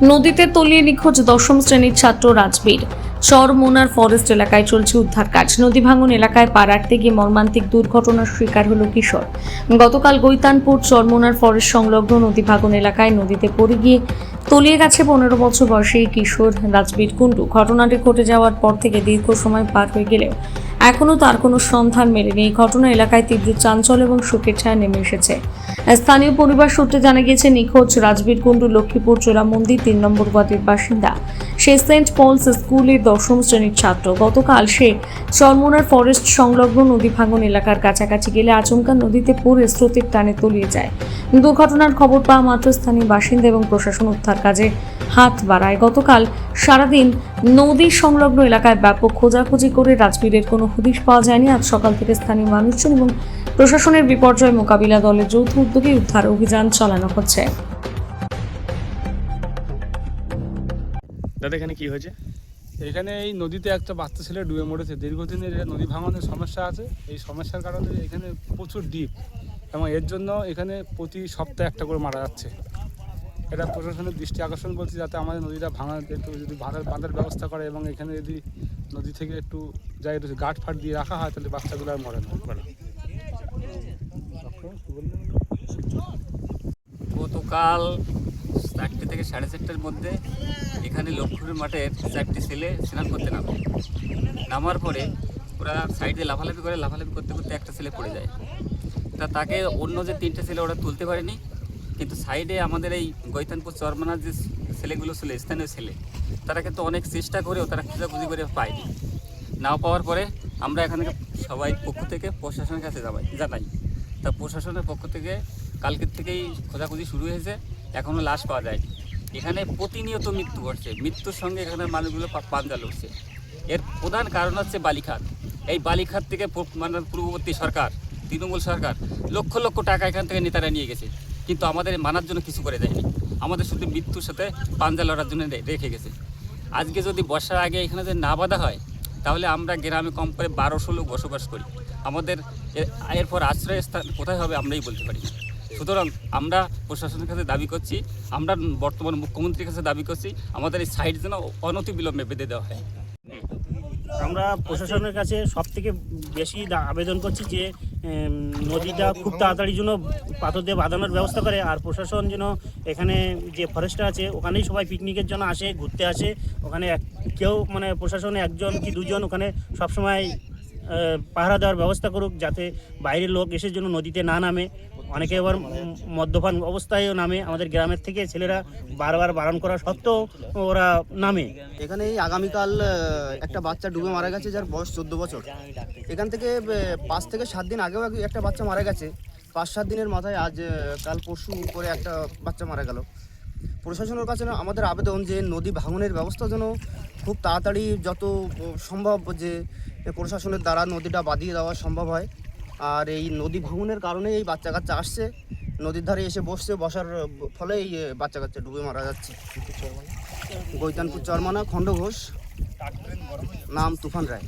নদীতে তলিয়ে নিখোঁজ দশম শ্রেণীর ছাত্র রাজবীর। চরমোনার ফরেস্ট এলাকায় চলছে উদ্ধার কাজ। নদী ভাঙন এলাকায় পা রাখতে গিয়ে মর্মান্তিক দুর্ঘটনার শিকার হলো কিশোর। গতকাল গৈতানপুর চরমোনার ফরেস্ট সংলগ্ন নদী ভাঙন এলাকায় নদীতে পড়ে গিয়ে তলিয়ে গেছে 15 বছর বয়সী কিশোর রাজবীর কুণ্ডু। ঘটনাটি ঘটে যাওয়ার পর থেকে দীর্ঘ সময় পার হয়ে গেলেও এখনও তার কোনো সন্ধান মেলেনি। এই ঘটনা এলাকায় তীব্র চাঞ্চল্য এবং শোকের ছায়া নেমে এসেছে। স্থানীয় পরিবার সূত্রে জানা গিয়েছে, নিখোঁজ রাজবীর কুণ্ডু লক্ষ্মীপুর চোরা মন্দির 3 নম্বর ওয়ার্ডের বাসিন্দা। সে সেন্ট পলস স্কুলের দশম শ্রেণীর ছাত্র। গতকাল সে চরমোনার ফরেস্ট সংলগ্ন নদী ভাঙন এলাকার কাছাকাছি গেলে আচমকা নদীতে পড়ে স্রোতের টানে তলিয়ে যায়। দুর্ঘটনার খবর পাওয়া মাত্র স্থানীয় বাসিন্দা এবং প্রশাসন উদ্ধার কাজে হাত বাড়ায়। গতকাল সারাদিন নদী সংলগ্ন এলাকায় ব্যাপক খোঁজাখুঁজি করে রাজবীরের কোনো হদিশ পাওয়া যায়নি। আজ সকাল থেকে স্থানীয় মানুষজন এবং প্রশাসনের বিপর্যয় মোকাবিলা দলের যৌথ উদ্যোগে উদ্ধার অভিযান চালানো হচ্ছে। দাদা, এখানে কি হয়েছে? এখানে এই নদীতে একটা বাচ্চা ছেলে ডুবে মরেছে। দীর্ঘদিনের নদী ভাঙনের সমস্যা আছে। এই সমস্যার কারণে এখানে প্রচুর ডিপ এবং এর জন্য এখানে প্রতি সপ্তাহে একটা করে মারা যাচ্ছে। এটা প্রশাসনের দৃষ্টি আকর্ষণ বলছি, যাতে আমাদের নদীটা ভাঙা একটু যদি বাঁধার ব্যবস্থা করে এবং এখানে যদি নদী থেকে একটু যাই একটু গাঁট ফাট দিয়ে রাখা হয়, তাহলে বাচ্চাগুলো আর মরে না। গতকাল 4টে থেকে 4:30টার মধ্যে এখানে লক্ষ্মীপুর মাঠের 4টি ছেলে স্নান করতে নামার পরে ওরা সাইডে লাফালাফি করতে করতে একটা ছেলে পড়ে যায়। তাকে অন্য যে 3টে ছেলে ওরা তুলতে পারেনি, কিন্তু সাইডে আমাদের এই গৈতানপুর চরমোনার যে ছেলেগুলো ছিল, স্থানীয় ছেলে, তারা কিন্তু অনেক চেষ্টা করেও তারা খোঁজাখুঁজি করে পায়নি। না পাওয়ার পরে আমরা এখানে সবাই পক্ষ থেকে প্রশাসনের কাছে জানাই। তা প্রশাসনের পক্ষ থেকে কালকের থেকেই খোঁজাখুঁজি শুরু হয়েছে, এখনও লাশ পাওয়া যায়নি। এখানে প্রতিনিয়ত মৃত্যু ঘটছে, মৃত্যুর সঙ্গে এখানে মানুষগুলো পাঞ্জা লড়ছে। এর প্রধান কারণ হচ্ছে বালিখাত। এই বালিখাত থেকে মানে পূর্ববর্তী সরকার, তৃণমূল সরকার লক্ষ লক্ষ টাকা এখান থেকে নেতারা নিয়ে গেছে, কিন্তু আমাদের মানার জন্য কিছু করে দেয়নি। আমাদের শুধু মৃত্যুর সাথে পাঞ্জা লড়ার জন্য রেখে গেছে। আজকে যদি বর্ষার আগে এখানে যদি না বাঁধা হয়, তাহলে আমরা গ্রামে কম করে 1200 লোক বসবাস করি। আমাদের এরপর আশ্রয়স্থান কোথায় হবে আমরাই বলতে পারি না। সুতরাং আমরা প্রশাসনের কাছে দাবি করছি, আমরা বর্তমান মুখ্যমন্ত্রীর কাছে দাবি করছি, আমাদের এই সাইড যেন অনতিবিলম্বে বেঁধে দেওয়া হয়। আমরা প্রশাসনের কাছে সব থেকে বেশি আবেদন করছি যে নদীটা খুব তাড়াতাড়ি যেন পাথর দিয়ে বাঁধানোর ব্যবস্থা করে। আর প্রশাসন যেন এখানে যে ফরেস্টটা আছে ওখানেই সবাই পিকনিকের জন্য আসে, ঘুরতে আসে। ওখানে কেউ মানে প্রশাসনে 1জন কি 2জন ওখানে সবসময় পাহারা দেওয়ার ব্যবস্থা করুক, যাতে বাইরের লোক এসে যেন নদীতে না নামে। অনেকে আবার মদ্যপান অবস্থায়ও নামে। আমাদের গ্রামের থেকে ছেলেরা বারবার বারণ করা সত্ত্বেও ওরা নামে। এখানে এই আগামীকাল একটা বাচ্চা ডুবে মারা গেছে, যার বয়স 14 বছর। এখান থেকে 5 থেকে 7 দিন আগেও একটা বাচ্চা মারা গেছে। 5-7 দিনের মাথায় আজ কাল পরশু করে একটা বাচ্চা মারা গেল। প্রশাসনের কাছে আমাদের আবেদন যে নদী ভাঙনের ব্যবস্থা যেন খুব তাড়াতাড়ি যত সম্ভব যে প্রশাসনের দ্বারা নদীটা বাঁধিয়ে দেওয়া সম্ভব হয়। আর এই নদী ভাঙনের কারণে এই বাচ্চা কাচ্চা আসছে, নদীর ধারে এসে বসার ফলে এই বাচ্চা কাচ্চা ডুবে মারা যাচ্ছে। গৈতানপুর চরমোনা, খণ্ড ঘোষ, নাম তুফান রায়।